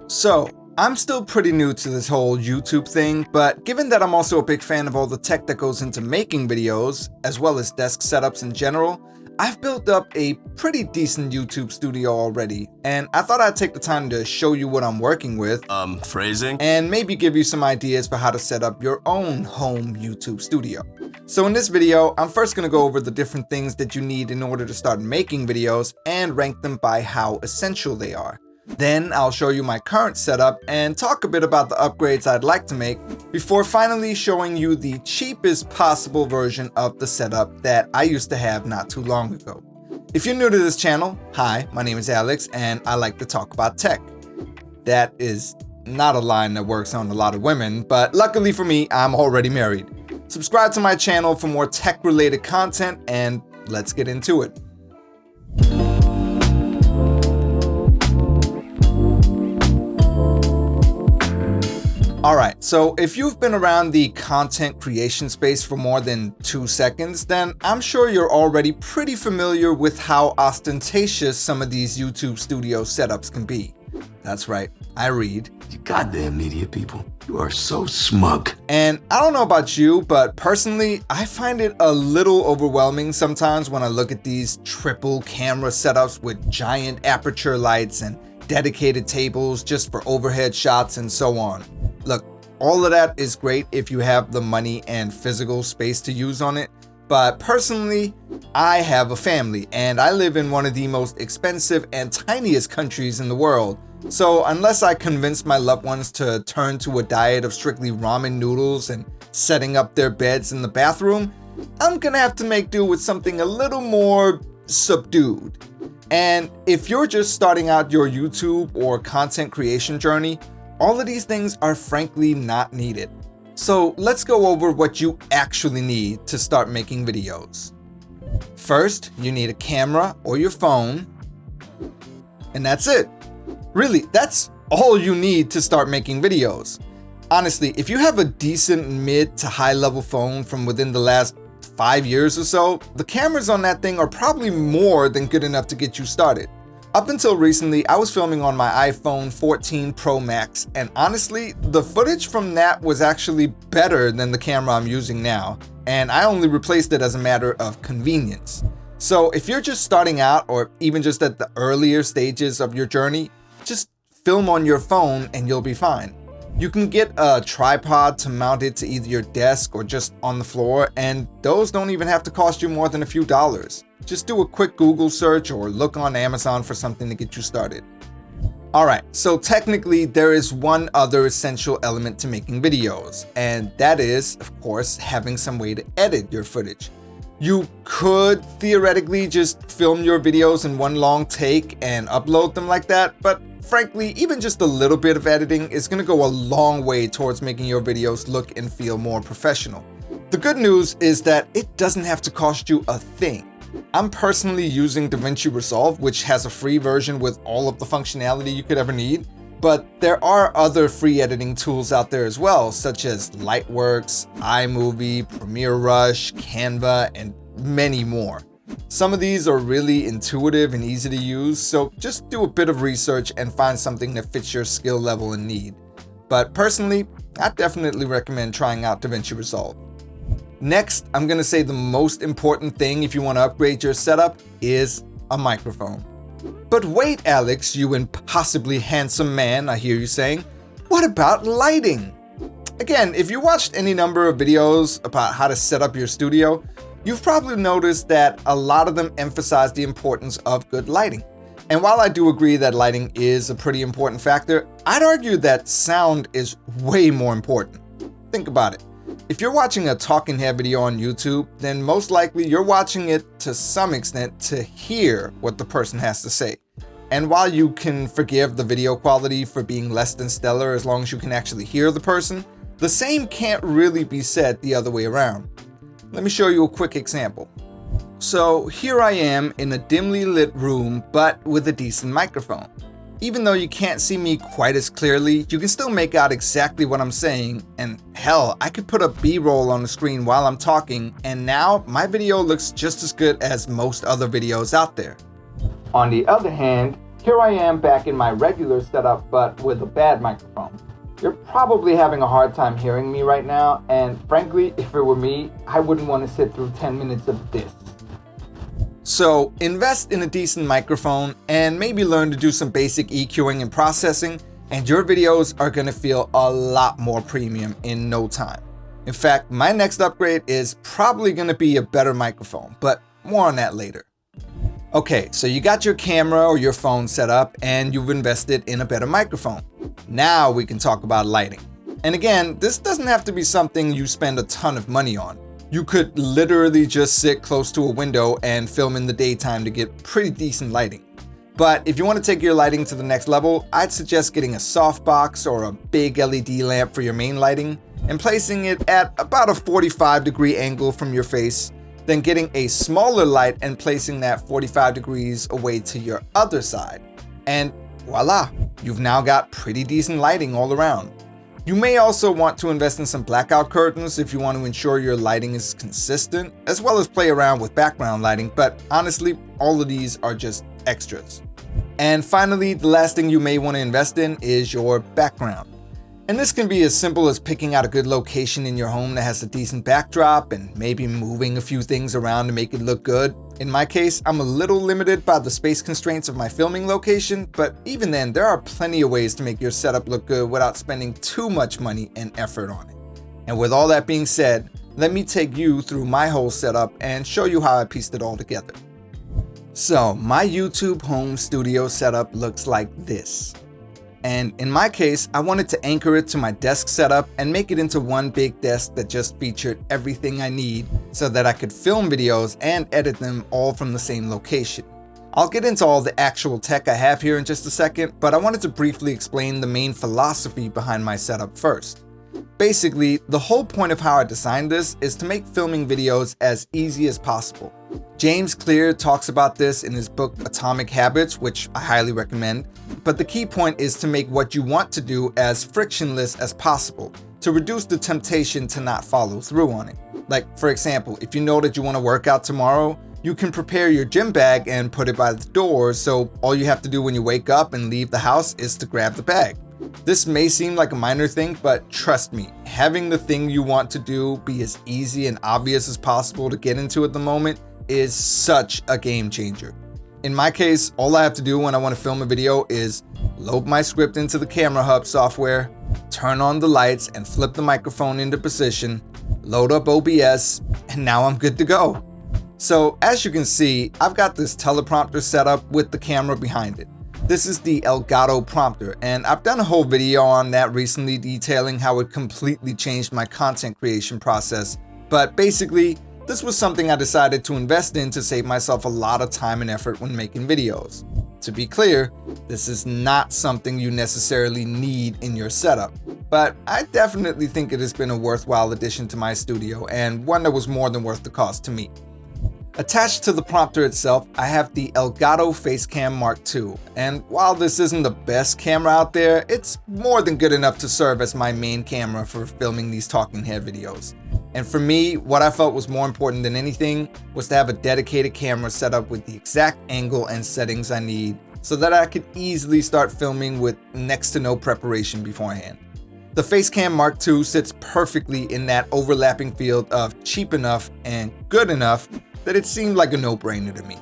So, I'm still pretty new to this whole YouTube thing, but given that I'm also a big fan of all the tech that goes into making videos, as well as desk setups in general, I've built up a pretty decent YouTube studio already, and I thought I'd take the time to show you what I'm working with. Phrasing? And maybe give you some ideas for how to set up your own home YouTube studio. So in this video, I'm first going to go over the different things that you need in order to start making videos and rank them by how essential they are. Then I'll show you my current setup and talk a bit about the upgrades I'd like to make before finally showing you the cheapest possible version of the setup that I used to have not too long ago. If you're new to this channel, hi, my name is Alex and I like to talk about tech. That is not a line that works on a lot of women, but luckily for me, I'm already married. Subscribe to my channel for more tech-related content and let's get into it. Alright, so if you've been around the content creation space for more than 2 seconds, then I'm sure you're already pretty familiar with how ostentatious some of these YouTube studio setups can be. That's right, I read. You goddamn media people, you are so smug. And I don't know about you, but personally, I find it a little overwhelming sometimes when I look at these triple camera setups with giant aperture lights and dedicated tables just for overhead shots and so on. Look, all of that is great if you have the money and physical space to use on it, but personally, I have a family and I live in one of the most expensive and tiniest countries in the world. So unless I convince my loved ones to turn to a diet of strictly ramen noodles and setting up their beds in the bathroom, I'm gonna have to make do with something a little more subdued. And if you're just starting out your YouTube or content creation journey, all of these things are frankly not needed. So let's go over what you actually need to start making videos. First, you need a camera or your phone, and that's it. Really, that's all you need to start making videos. Honestly, if you have a decent mid to high level phone from within the last 5 years or so, the cameras on that thing are probably more than good enough to get you started. Up until recently, I was filming on my iPhone 14 Pro Max, and honestly, the footage from that was actually better than the camera I'm using now, and I only replaced it as a matter of convenience. So if you're just starting out, or even just at the earlier stages of your journey, just film on your phone and you'll be fine. You can get a tripod to mount it to either your desk or just on the floor, and those don't even have to cost you more than a few dollars. Just do a quick Google search or look on Amazon for something to get you started. Alright, so technically there is one other essential element to making videos, and that is, of course, having some way to edit your footage. You could theoretically just film your videos in one long take and upload them like that, but frankly, even just a little bit of editing is going to go a long way towards making your videos look and feel more professional. The good news is that it doesn't have to cost you a thing. I'm personally using DaVinci Resolve, which has a free version with all of the functionality you could ever need, but there are other free editing tools out there as well, such as Lightworks, iMovie, Premiere Rush, Canva, and many more. Some of these are really intuitive and easy to use, so just do a bit of research and find something that fits your skill level and need. But personally, I definitely recommend trying out DaVinci Resolve. Next, I'm going to say the most important thing if you want to upgrade your setup is a microphone. But wait, Alex, you impossibly handsome man, I hear you saying. What about lighting? Again, if you watched any number of videos about how to set up your studio, you've probably noticed that a lot of them emphasize the importance of good lighting. And while I do agree that lighting is a pretty important factor, I'd argue that sound is way more important. Think about it. If you're watching a talking head video on YouTube, then most likely you're watching it to some extent to hear what the person has to say. And while you can forgive the video quality for being less than stellar as long as you can actually hear the person, the same can't really be said the other way around. Let me show you a quick example. So here I am in a dimly lit room, but with a decent microphone. Even though you can't see me quite as clearly, you can still make out exactly what I'm saying, and hell, I could put a B-roll on the screen while I'm talking, and now my video looks just as good as most other videos out there. On the other hand, Here I am back in my regular setup, but with a bad microphone. You're probably having a hard time hearing me right now, and frankly, if it were me, I wouldn't want to sit through 10 minutes of this. So invest in a decent microphone and maybe learn to do some basic EQing and processing, and your videos are going to feel a lot more premium in no time. In fact, my next upgrade is probably going to be a better microphone, but more on that later. Okay, so you got your camera or your phone set up and you've invested in a better microphone. Now we can talk about lighting. And again, this doesn't have to be something you spend a ton of money on. You could literally just sit close to a window and film in the daytime to get pretty decent lighting. But if you want to take your lighting to the next level, I'd suggest getting a softbox or a big LED lamp for your main lighting and placing it at about a 45-degree angle from your face, then getting a smaller light and placing that 45 degrees away to your other side. And voila, you've now got pretty decent lighting all around. You may also want to invest in some blackout curtains if you want to ensure your lighting is consistent, as well as play around with background lighting, but honestly, all of these are just extras. And finally, the last thing you may want to invest in is your background. And this can be as simple as picking out a good location in your home that has a decent backdrop and maybe moving a few things around to make it look good. In my case, I'm a little limited by the space constraints of my filming location, but even then, there are plenty of ways to make your setup look good without spending too much money and effort on it. And with all that being said, let me take you through my whole setup and show you how I pieced it all together. So my YouTube home studio setup looks like this. And in my case, I wanted to anchor it to my desk setup and make it into one big desk that just featured everything I need so that I could film videos and edit them all from the same location. I'll get into all the actual tech I have here in just a second, but I wanted to briefly explain the main philosophy behind my setup first. Basically, the whole point of how I designed this is to make filming videos as easy as possible. James Clear talks about this in his book Atomic Habits, which I highly recommend, but the key point is to make what you want to do as frictionless as possible, to reduce the temptation to not follow through on it. Like, for example, if you know that you want to work out tomorrow, you can prepare your gym bag and put it by the door, so all you have to do when you wake up and leave the house is to grab the bag. This may seem like a minor thing, but trust me, having the thing you want to do be as easy and obvious as possible to get into at the moment is such a game changer. In my case, all I have to do when I want to film a video is load my script into the Camera Hub software, turn on the lights and flip the microphone into position, load up OBS, and now I'm good to go. So as you can see, I've got this teleprompter set up with the camera behind it. This is the Elgato prompter, and I've done a whole video on that recently detailing how it completely changed my content creation process. But basically, this was something I decided to invest in to save myself a lot of time and effort when making videos. To be clear, this is not something you necessarily need in your setup, but I definitely think it has been a worthwhile addition to my studio and one that was more than worth the cost to me. Attached to the prompter itself, I have the Elgato Facecam Mark II, and while this isn't the best camera out there, it's more than good enough to serve as my main camera for filming these talking head videos. And for me, what I felt was more important than anything was to have a dedicated camera set up with the exact angle and settings I need so that I could easily start filming with next to no preparation beforehand. The Facecam Mark II sits perfectly in that overlapping field of cheap enough and good enough that it seemed like a no-brainer to me.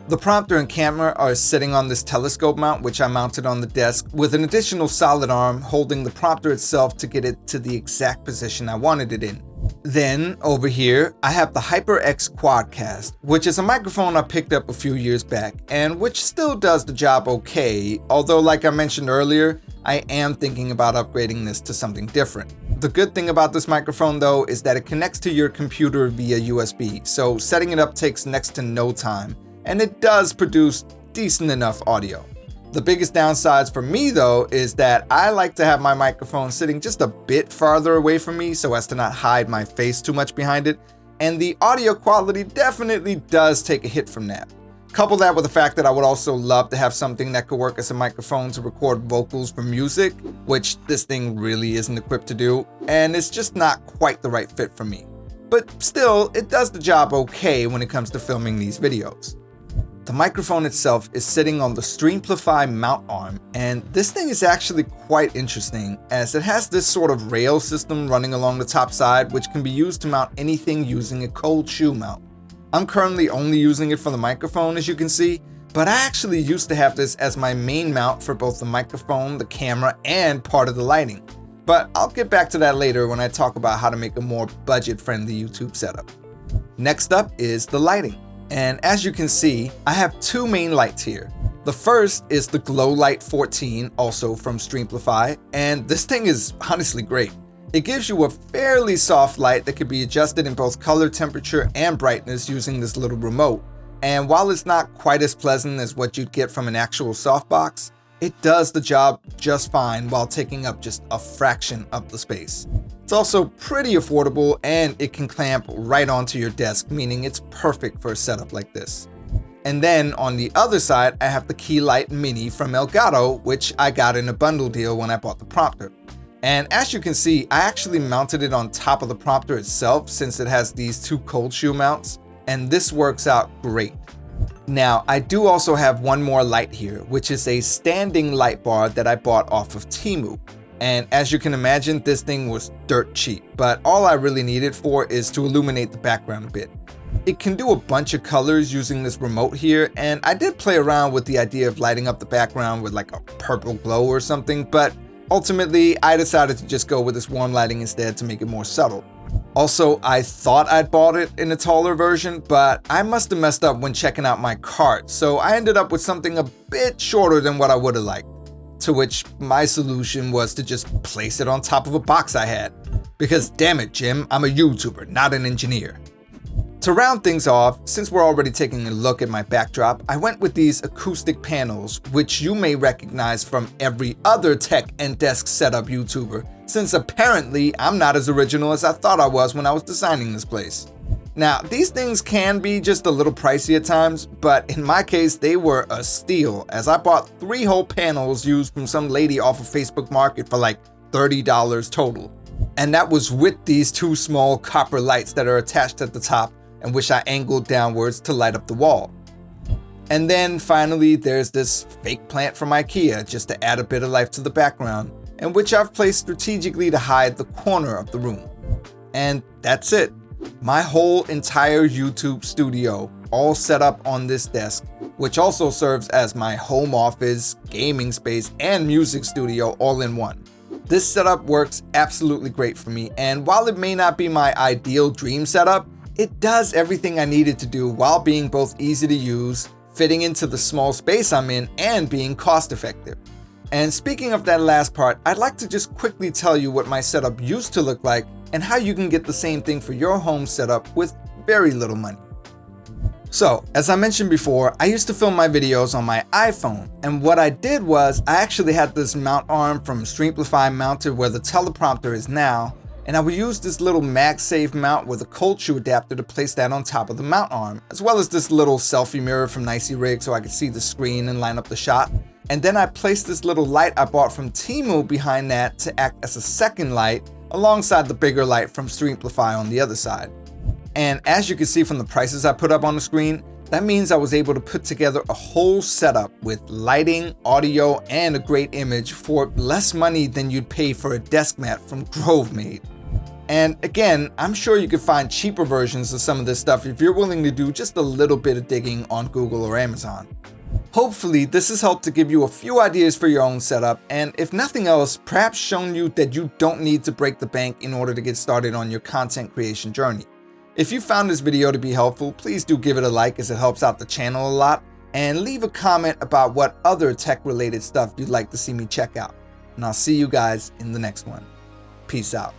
The prompter and camera are sitting on this telescope mount, which I mounted on the desk with an additional solid arm holding the prompter itself to get it to the exact position I wanted it in. Then, over here, I have the HyperX Quadcast, which is a microphone I picked up a few years back, and which still does the job okay, although like I mentioned earlier, I am thinking about upgrading this to something different. The good thing about this microphone though is that it connects to your computer via USB, so setting it up takes next to no time, and it does produce decent enough audio. The biggest downsides for me though is that I like to have my microphone sitting just a bit farther away from me so as to not hide my face too much behind it, and the audio quality definitely does take a hit from that. Couple that with the fact that I would also love to have something that could work as a microphone to record vocals for music, which this thing really isn't equipped to do, and it's just not quite the right fit for me. But still, it does the job okay when it comes to filming these videos. The microphone itself is sitting on the Streamplify mount arm, and this thing is actually quite interesting as it has this sort of rail system running along the top side which can be used to mount anything using a cold shoe mount. I'm currently only using it for the microphone, as you can see, but I actually used to have this as my main mount for both the microphone, the camera, and part of the lighting. But I'll get back to that later when I talk about how to make a more budget-friendly YouTube setup. Next up is the lighting. And as you can see, I have two main lights here. The first is the Glow Light 14, also from Streamplify, and this thing is honestly great. It gives you a fairly soft light that can be adjusted in both color temperature and brightness using this little remote. And while it's not quite as pleasant as what you'd get from an actual softbox, it does the job just fine while taking up just a fraction of the space. It's also pretty affordable and it can clamp right onto your desk, meaning it's perfect for a setup like this. And then on the other side, I have the Key Light Mini from Elgato, which I got in a bundle deal when I bought the prompter. And as you can see, I actually mounted it on top of the prompter itself since it has these two cold shoe mounts, and this works out great. Now, I do also have one more light here, which is a standing light bar that I bought off of Temu. And as you can imagine, this thing was dirt cheap, but all I really need it for is to illuminate the background a bit. It can do a bunch of colors using this remote here, and I did play around with the idea of lighting up the background with like a purple glow or something, but ultimately I decided to just go with this warm lighting instead to make it more subtle. Also, I thought I'd bought it in a taller version, but I must have messed up when checking out my cart, so I ended up with something a bit shorter than what I would have liked. To which my solution was to just place it on top of a box I had. Because damn it, Jim, I'm a YouTuber, not an engineer. To round things off, since we're already taking a look at my backdrop, I went with these acoustic panels, which you may recognize from every other tech and desk setup YouTuber, since apparently I'm not as original as I thought I was when I was designing this place. Now, these things can be just a little pricey at times, but in my case, they were a steal, as I bought 3 whole panels used from some lady off of Facebook Market for like $30 total. And that was with these 2 small copper lights that are attached at the top and which I angled downwards to light up the wall. And then finally, there's this fake plant from IKEA just to add a bit of life to the background, and which I've placed strategically to hide the corner of the room. And that's it. My whole entire YouTube studio all set up on this desk, which also serves as my home office, gaming space, and music studio all in one. This setup works absolutely great for me, and while it may not be my ideal dream setup, it does everything I needed to do while being both easy to use, fitting into the small space I'm in, and being cost effective. And speaking of that last part, I'd like to just quickly tell you what my setup used to look like and how you can get the same thing for your home setup with very little money. So, as I mentioned before, I used to film my videos on my iPhone, and what I did was I actually had this mount arm from Streamplify mounted where the teleprompter is now, and I would use this little MagSafe mount with a cold shoe adapter to place that on top of the mount arm, as well as this little selfie mirror from Nicey Rig so I could see the screen and line up the shot. And then I placed this little light I bought from Temu behind that to act as a second light alongside the bigger light from Streamplify on the other side. And as you can see from the prices I put up on the screen, that means I was able to put together a whole setup with lighting, audio, and a great image for less money than you'd pay for a desk mat from GroveMade. And again, I'm sure you could find cheaper versions of some of this stuff if you're willing to do just a little bit of digging on Google or Amazon. Hopefully, this has helped to give you a few ideas for your own setup, and if nothing else, perhaps shown you that you don't need to break the bank in order to get started on your content creation journey. If you found this video to be helpful, please do give it a like as it helps out the channel a lot, and leave a comment about what other tech-related stuff you'd like to see me check out. And I'll see you guys in the next one. Peace out.